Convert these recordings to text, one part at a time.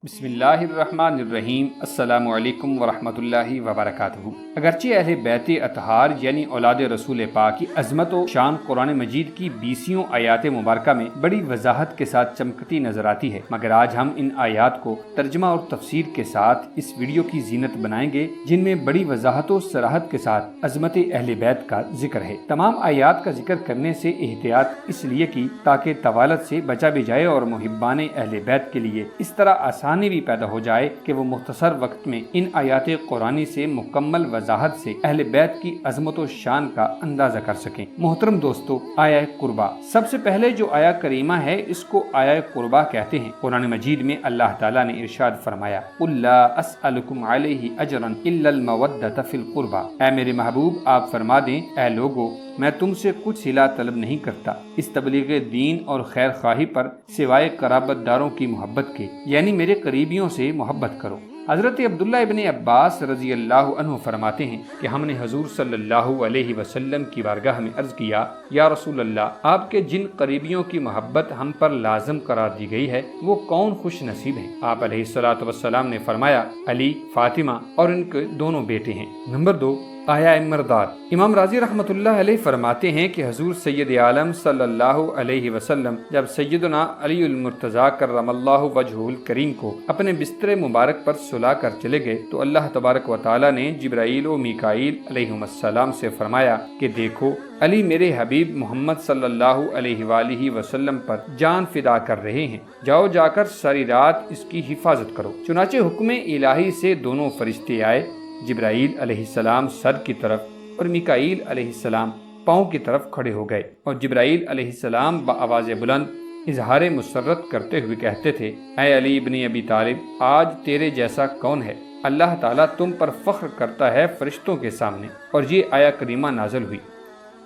بسم اللہ الرحمن الرحیم۔ السلام علیکم ورحمۃ اللہ وبرکاتہ۔ اگرچہ اہل بیت اطہار یعنی اولاد رسول پاک کی عظمت و شان قرآن مجید کی 20 آیات مبارکہ میں بڑی وضاحت کے ساتھ چمکتی نظر آتی ہے، مگر آج ہم ان آیات کو ترجمہ اور تفسیر کے ساتھ اس ویڈیو کی زینت بنائیں گے، جن میں بڑی وضاحت و صراحت کے ساتھ عظمت اہل بیت کا ذکر ہے۔ تمام آیات کا ذکر کرنے سے احتیاط اس لیے کی تاکہ طوالت سے بچا بھی جائے اور محبان اہل بیت کے لیے اس طرح آسانی بھی پیدا ہو جائے کہ وہ مختصر وقت میں ان آیات قرآنی سے مکمل وضاحت سے اہل بیت کی عظمت و شان کا اندازہ کر سکیں۔ محترم دوستو، آیہ قربہ، سب سے پہلے جو آیہ کریمہ ہے اس کو آیہ قربہ کہتے ہیں۔ قرآن مجید میں اللہ تعالیٰ نے ارشاد فرمایا، قُلْ لَا أَسْأَلُكُمْ عَلَيْهِ أَجْرًا إِلَّا الْمَوَدَّةَ فِي الْقُرْبَى، اے میرے محبوب آپ فرما دیں، اے لوگو میں تم سے کچھ صلہ طلب نہیں کرتا اس تبلیغ دین اور خیر خواہی پر سوائے قرابت داروں کی محبت کے، یعنی میرے قریبیوں سے محبت کرو۔ حضرت عبداللہ ابن عباس رضی اللہ عنہ فرماتے ہیں کہ ہم نے حضور صلی اللہ علیہ وسلم کی بارگاہ میں عرض کیا، یا رسول اللہ، آپ کے جن قریبیوں کی محبت ہم پر لازم قرار دی گئی ہے وہ کون خوش نصیب ہیں؟ آپ علیہ الصلوۃ والسلام نے فرمایا، علی، فاطمہ اور ان کے دونوں بیٹے ہیں۔ نمبر 2، آیا مرداد۔ امام راضی رحمۃ اللہ علیہ فرماتے ہیں کہ حضور سید عالم صلی اللہ علیہ وسلم جب سیدنا علی المرتضیٰ کرم اللہ وجہہ الکریم کو اپنے بستر مبارک پر سلا کر چلے گئے تو اللہ تبارک و تعالی نے جبرائیل و میکائیل علیہم السلام سے فرمایا کہ دیکھو، علی میرے حبیب محمد صلی اللہ علیہ وآلہ وسلم پر جان فدا کر رہے ہیں، جاؤ جا کر ساری رات اس کی حفاظت کرو۔ چنانچہ حکم الہی سے دونوں فرشتے آئے، جبرائیل علیہ السلام سر کی طرف اور میکائیل علیہ السلام پاؤں کی طرف کھڑے ہو گئے، اور جبرائیل علیہ السلام بآواز بلند اظہار مسرت کرتے ہوئے کہتے تھے، اے علی ابن ابی طالب، آج تیرے جیسا کون ہے؟ اللہ تعالیٰ تم پر فخر کرتا ہے فرشتوں کے سامنے۔ اور یہ آیہ کریمہ نازل ہوئی،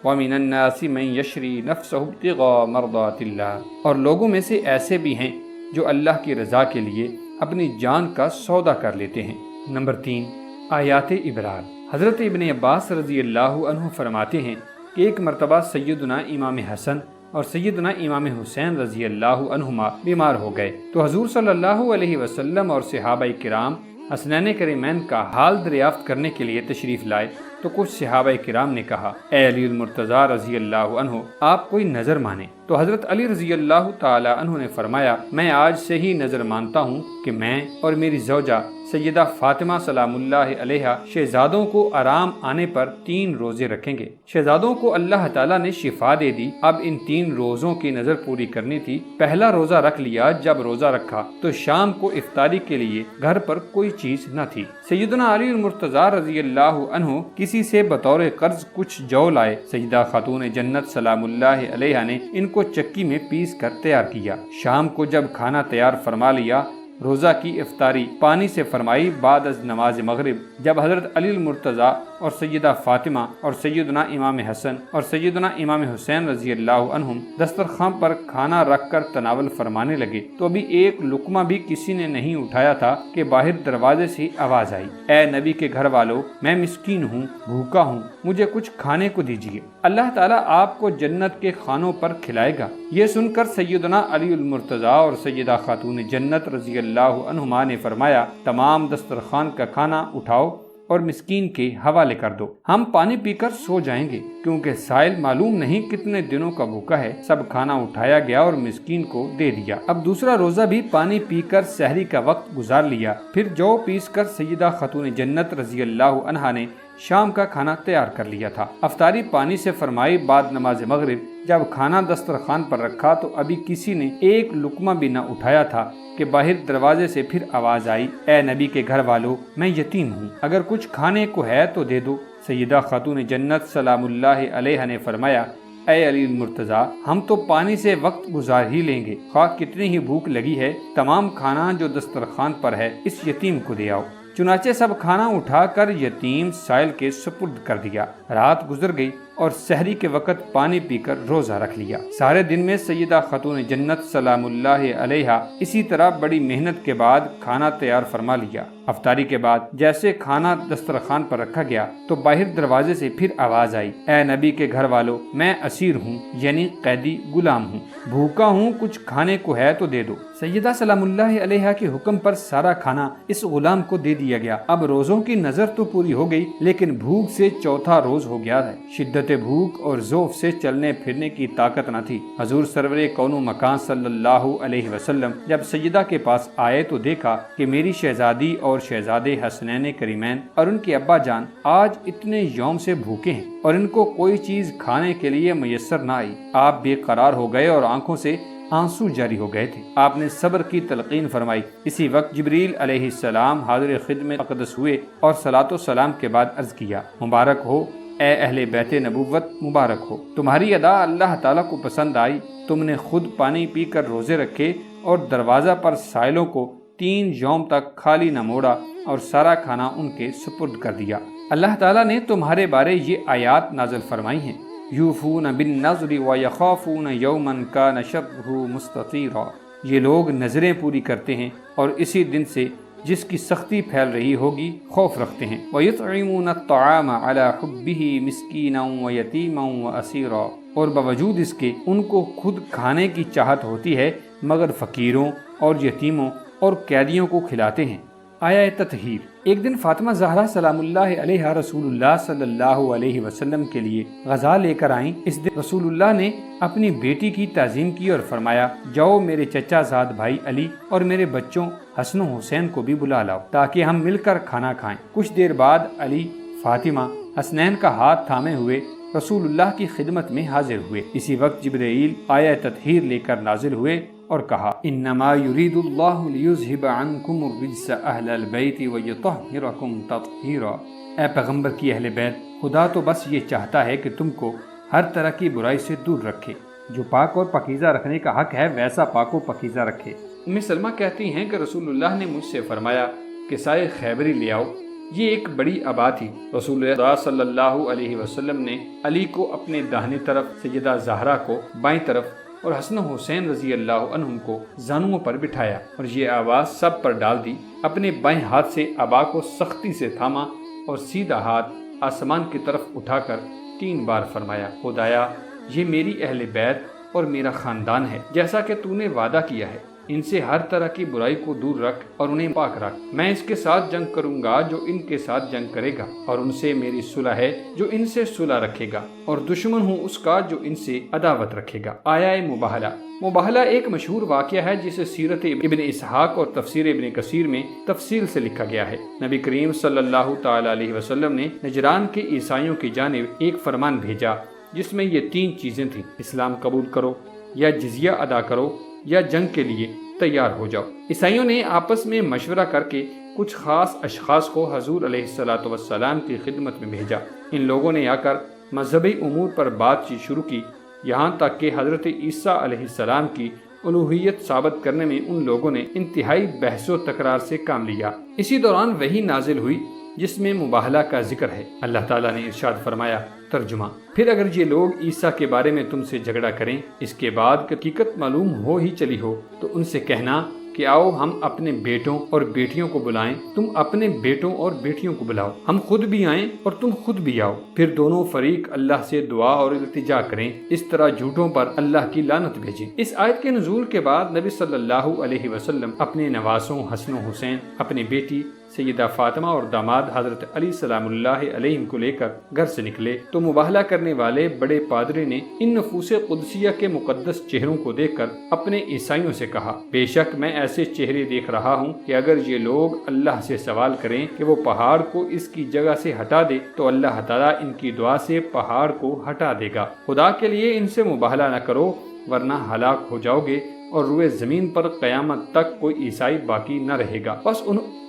وَمِنَ النَّاسِ مَن يَشْرِي نَفْسَهُ ابْتِغَاءَ مَرْضَاتِ اللَّهِ، اور لوگوں میں سے ایسے بھی ہیں جو اللہ کی رضا کے لیے اپنی جان کا سودا کر لیتے ہیں۔ نمبر 3، آیات ابرار۔ حضرت ابن عباس رضی اللہ عنہ فرماتے ہیں کہ ایک مرتبہ سیدنا امام حسن اور سیدنا امام حسین رضی اللہ عنہما بیمار ہو گئے تو حضور صلی اللہ علیہ وسلم اور صحابہ کرام حسنین کریمین کا حال دریافت کرنے کے لیے تشریف لائے تو کچھ صحابہ کرام نے کہا، اے علی المرتضیٰ رضی اللہ عنہ، آپ کوئی نظر مانیں۔ تو حضرت علی رضی اللہ تعالی عنہ نے فرمایا، میں آج سے ہی نظر مانتا ہوں کہ میں اور میری زوجہ سیدہ فاطمہ سلام اللہ علیہا شہزادوں کو آرام آنے پر 3 روزے رکھیں گے۔ شہزادوں کو اللہ تعالیٰ نے شفا دے دی، اب ان 3 روزوں کی نظر پوری کرنی تھی۔ پہلا روزہ رکھ لیا، جب روزہ رکھا تو شام کو افطاری کے لیے گھر پر کوئی چیز نہ تھی۔ سیدنا علی المرتضیٰ رضی اللہ عنہ کسی سے بطور قرض کچھ جو لائے، سیدہ خاتون جنت سلام اللہ علیہا نے ان کو چکی میں پیس کر تیار کیا۔ شام کو جب کھانا تیار فرما لیا، روزہ کی افطاری پانی سے فرمائی بعد از نماز مغرب، جب حضرت علی المرتضیٰ اور سیدہ فاطمہ اور سیدنا امام حسن اور سیدنا امام حسین رضی اللہ عنہم دسترخوان پر کھانا رکھ کر تناول فرمانے لگے تو ابھی ایک لقمہ بھی کسی نے نہیں اٹھایا تھا کہ باہر دروازے سے آواز آئی، اے نبی کے گھر والوں، میں مسکین ہوں، بھوکا ہوں، مجھے کچھ کھانے کو دیجیے، اللہ تعالیٰ آپ کو جنت کے کھانوں پر کھلائے گا۔ یہ سن کر سیدنا علی المرتضیٰ اور سیدہ خاتون جنت رضی اللہ عنہما نے فرمایا، تمام دسترخوان کا کھانا اٹھاؤ اور مسکین کے حوالے کر دو، ہم پانی پی کر سو جائیں گے، کیونکہ سائل معلوم نہیں کتنے دنوں کا بھوکا ہے۔ سب کھانا اٹھایا گیا اور مسکین کو دے دیا۔ اب دوسرا روزہ بھی پانی پی کر سحری کا وقت گزار لیا، پھر جو پیس کر سیدہ خاتون جنت رضی اللہ عنہا نے شام کا کھانا تیار کر لیا تھا۔ افطاری پانی سے فرمائی بعد نماز مغرب، جب کھانا دسترخوان پر رکھا تو ابھی کسی نے ایک لقمہ بھی نہ اٹھایا تھا کہ باہر دروازے سے پھر آواز آئی، اے نبی کے گھر والوں، میں یتیم ہوں، اگر کچھ کھانے کو ہے تو دے دو۔ سیدہ خاتون جنت سلام اللہ علیہا نے فرمایا، اے علی المرتضیٰ، ہم تو پانی سے وقت گزار ہی لیں گے، خواہ کتنی ہی بھوک لگی ہے، تمام کھانا جو دسترخوان پر ہے اس یتیم کو دے آؤ۔ چنانچہ سب کھانا اٹھا کر یتیم سائل کے سپرد کر دیا۔ رات گزر گئی اور سحری کے وقت پانی پی کر روزہ رکھ لیا۔ سارے دن میں سیدہ خاتون جنت سلام اللہ علیہا اسی طرح بڑی محنت کے بعد کھانا تیار فرما لیا۔ افطاری کے بعد جیسے کھانا دسترخوان پر رکھا گیا تو باہر دروازے سے پھر آواز آئی، اے نبی کے گھر والوں، میں اسیر ہوں، یعنی قیدی غلام ہوں، بھوکا ہوں، کچھ کھانے کو ہے تو دے دو۔ سیدہ سلام اللہ علیہا کے حکم پر سارا کھانا اس غلام کو دے دیا گیا۔ اب روزوں کی نظر تو پوری ہو گئی، لیکن بھوک سے چوتھا روز ہو گیا ہے۔ شدت بھوک اور ذوف سے چلنے پھرنے کی طاقت نہ تھی۔ حضور سرور کون و مکان صلی اللہ علیہ وسلم جب سیدہ کے پاس آئے تو دیکھا کہ میری شہزادی اور شہزادے حسنین کریمین اور ان کے ابا جان آج اتنے یوم سے بھوکے ہیں اور ان کو کوئی چیز کھانے کے لیے میسر نہ آئی۔ آپ بے قرار ہو گئے اور آنکھوں سے آنسو جاری ہو گئے تھے۔ آپ نے صبر کی تلقین فرمائی۔ اسی وقت جبریل علیہ السلام حاضر خدمت اقدس ہوئے اور صلاۃ و سلام کے بعد عرض کیا، مبارک ہو اے اہل بیت نبوت، مبارک ہو، تمہاری ادا اللہ تعالیٰ کو پسند آئی۔ تم نے خود پانی پی کر روزے رکھے اور دروازہ پر سائلوں کو 3 یوم تک خالی نہ موڑا اور سارا کھانا ان کے سپرد کر دیا۔ اللہ تعالیٰ نے تمہارے بارے یہ آیات نازل فرمائی ہیں، یوفون بالنذر ویخافون یوما کان شرہ مستطیرا۔ یہ لوگ نذریں پوری کرتے ہیں اور اسی دن سے جس کی سختی پھیل رہی ہوگی خوف رکھتے ہیں۔ وَيُطْعِمُونَ الطَّعَامَ عَلَى حُبِّهِ مِسْكِينًا وَيَتِيمًا وَأَسِيرًا۔ اور باوجود اس کے ان کو خود کھانے کی چاہت ہوتی ہے، مگر فقیروں اور یتیموں اور قیدیوں کو کھلاتے ہیں۔ آیا تطہیر۔ ایک دن فاطمہ زہرا سلام اللہ علیہ رسول اللہ صلی اللہ علیہ وسلم کے لیے غذا لے کر آئیں۔ اس دن رسول اللہ نے اپنی بیٹی کی تعظیم کی اور فرمایا، جاؤ میرے چچا زاد بھائی علی اور میرے بچوں حسن و حسین کو بھی بلا لاؤ تاکہ ہم مل کر کھانا کھائیں۔ کچھ دیر بعد علی فاطمہ حسنین کا ہاتھ تھامے ہوئے رسول اللہ کی خدمت میں حاضر ہوئے۔ اسی وقت جبرائیل آیہ تطہیر لے کر نازل ہوئے اور کہا، انما یرید اللہ لیذھب عنکم الرجس اہل البیت ویطہرکم تطہیرا۔ اے پیغمبر کی اہل بیت، خدا تو بس یہ چاہتا ہے کہ تم کو ہر طرح کی برائی سے دور رکھے۔ جو پاک اور پاکیزہ رکھنے کا حق ہے ویسا پاک و پاکیزہ رکھے۔ ام سلمہ کہتی ہیں کہ رسول اللہ نے مجھ سے فرمایا کہ سائے خیبری لے آؤ۔ یہ ایک بڑی ابا تھی۔ رسول اللہ صلی اللہ علیہ وسلم نے علی کو اپنے داہنی طرف، سیدہ زہرا کو بائیں طرف اور حسن و حسین رضی اللہ عنہم کو زانوؤں پر بٹھایا اور یہ آواز سب پر ڈال دی۔ اپنے بائیں ہاتھ سے ابا کو سختی سے تھاما اور سیدھا ہاتھ آسمان کی طرف اٹھا کر 3 بار فرمایا، خدایا یہ میری اہل بیت اور میرا خاندان ہے، جیسا کہ تو نے وعدہ کیا ہے، ان سے ہر طرح کی برائی کو دور رکھ اور انہیں پاک رکھ۔ میں اس کے ساتھ جنگ کروں گا جو ان کے ساتھ جنگ کرے گا، اور ان سے میری صلح ہے جو ان سے صلح رکھے گا، اور دشمن ہوں اس کا جو ان سے عداوت رکھے گا۔ آیہ مباہلہ۔ مباہلہ ایک مشہور واقعہ ہے جسے سیرت ابن اسحاق اور تفسیر ابن کثیر میں تفصیل سے لکھا گیا ہے۔ نبی کریم صلی اللہ تعالی علیہ وسلم نے نجران کے عیسائیوں کی جانب ایک فرمان بھیجا جس میں یہ 3 چیزیں تھیں، اسلام قبول کرو، یا جزیہ ادا کرو، یا جنگ کے لیے تیار ہو جاؤ۔ عیسائیوں نے آپس میں مشورہ کر کے کچھ خاص اشخاص کو حضور علیہ الصلوۃ والسلام کی خدمت میں بھیجا۔ ان لوگوں نے آ کر مذہبی امور پر بات چیت شروع کی، یہاں تک کہ حضرت عیسیٰ علیہ السلام کی الوہیت ثابت کرنے میں ان لوگوں نے انتہائی بحث و تکرار سے کام لیا۔ اسی دوران وحی نازل ہوئی جس میں مباہلہ کا ذکر ہے۔ اللہ تعالیٰ نے ارشاد فرمایا، ترجمہ، پھر اگر یہ لوگ عیسیٰ کے بارے میں تم سے جھگڑا کریں اس کے بعد کہ حقیقت معلوم ہو ہی چلی ہو، تو ان سے کہنا کہ آؤ ہم اپنے بیٹوں اور بیٹیوں کو بلائیں، تم اپنے بیٹوں اور بیٹیوں کو بلاؤ، ہم خود بھی آئیں اور تم خود بھی آؤ، پھر دونوں فریق اللہ سے دعا اور التجا کریں، اس طرح جھوٹوں پر اللہ کی لعنت بھیجیں۔ اس آیت کے نزول کے بعد نبی صلی اللہ علیہ وسلم اپنے نواسوں حسن و حسین، اپنی بیٹی سیدہ فاطمہ اور داماد حضرت علی سلام اللہ علیہ کو لے کر گھر سے نکلے تو مباہلہ کرنے والے بڑے پادری نے ان نفوس قدسیہ کے مقدس چہروں کو دیکھ کر اپنے عیسائیوں سے کہا، بے شک میں ایسے چہرے دیکھ رہا ہوں کہ اگر یہ لوگ اللہ سے سوال کریں کہ وہ پہاڑ کو اس کی جگہ سے ہٹا دے تو اللہ تعالیٰ ان کی دعا سے پہاڑ کو ہٹا دے گا۔ خدا کے لیے ان سے مباہلہ نہ کرو ورنہ ہلاک ہو جاؤ گے اور روئے زمین پر قیامت تک کوئی عیسائی باقی نہ رہے گا۔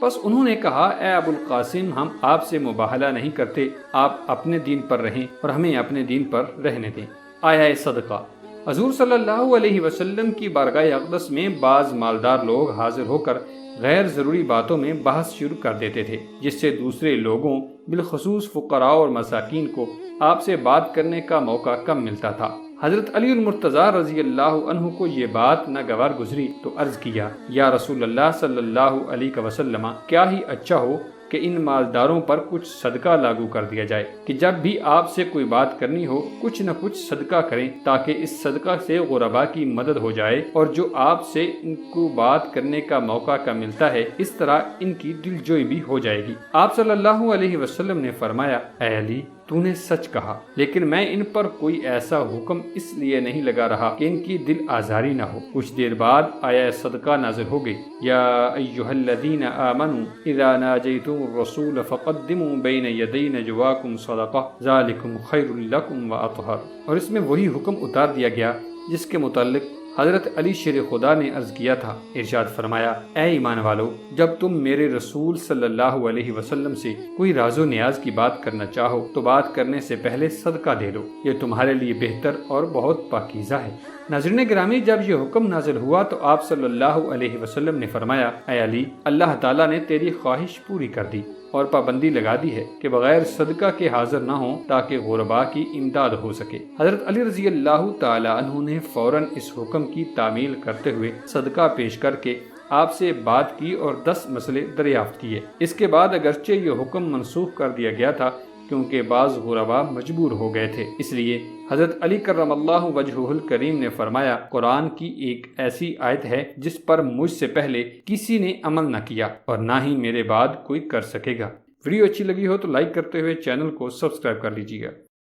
پس انہوں نے کہا، اے ابو القاسم، ہم آپ سے مباہلہ نہیں کرتے، آپ اپنے دین پر رہیں اور ہمیں اپنے دین پر رہنے دیں۔ آیہ صدقہ۔ حضور صلی اللہ علیہ وسلم کی بارگاہ اقدس میں بعض مالدار لوگ حاضر ہو کر غیر ضروری باتوں میں بحث شروع کر دیتے تھے، جس سے دوسرے لوگوں بالخصوص فقراء اور مساکین کو آپ سے بات کرنے کا موقع کم ملتا تھا۔ حضرت علی المرتضیٰ رضی اللہ عنہ کو یہ بات ناگوار گزری تو عرض کیا، یا رسول اللہ صلی اللہ علیہ وسلم، کیا ہی اچھا ہو کہ کہ ان مالداروں پر کچھ صدقہ لاگو کر دیا جائے کہ جب بھی آپ سے کوئی بات کرنی ہو کچھ نہ کچھ صدقہ کریں تاکہ اس صدقہ سے غرباء کی مدد ہو جائے، اور جو آپ سے ان کو بات کرنے کا موقع کا ملتا ہے اس طرح ان کی دلجوئی بھی ہو جائے گی۔ آپ صلی اللہ علیہ وسلم نے فرمایا، اے علی تو نے سچ کہا، لیکن میں ان پر کوئی ایسا حکم اس لیے نہیں لگا رہا کہ ان کی دل آزاری نہ ہو۔ کچھ دیر بعد آیہ صدقہ نازل ہو گئی، یا ایھا الذین آمنوا اذا ناجیتم الرسول فقدموا بین یدی نجواکم صدقہ ذالکم خیر لکم واطہر، اور اس میں وہی حکم اتار دیا گیا جس کے متعلق حضرت علی شیر خدا نے عرض کیا تھا۔ ارشاد فرمایا، اے ایمان والو، جب تم میرے رسول صلی اللہ علیہ وسلم سے کوئی راز و نیاز کی بات کرنا چاہو تو بات کرنے سے پہلے صدقہ دے دو، یہ تمہارے لیے بہتر اور بہت پاکیزہ ہے۔ ناظرین گرامی، جب یہ حکم نازل ہوا تو آپ صلی اللہ علیہ وسلم نے فرمایا، اے علی، اللہ تعالیٰ نے تیری خواہش پوری کر دی اور پابندی لگا دی ہے کہ بغیر صدقہ کے حاضر نہ ہوں تاکہ غرباء کی امداد ہو سکے۔ حضرت علی رضی اللہ تعالی عنہ نے فوراً اس حکم کی تعمیل کرتے ہوئے صدقہ پیش کر کے آپ سے بات کی اور 10 مسئلے دریافت کیے۔ اس کے بعد اگرچہ یہ حکم منسوخ کر دیا گیا تھا کیونکہ بعض غرباء مجبور ہو گئے تھے، اس لیے حضرت علی کرم اللہ وجہہ الکریم نے فرمایا، قرآن کی ایک ایسی آیت ہے جس پر مجھ سے پہلے کسی نے عمل نہ کیا اور نہ ہی میرے بعد کوئی کر سکے گا۔ ویڈیو اچھی لگی ہو تو لائک کرتے ہوئے چینل کو سبسکرائب کر لیجیے گا۔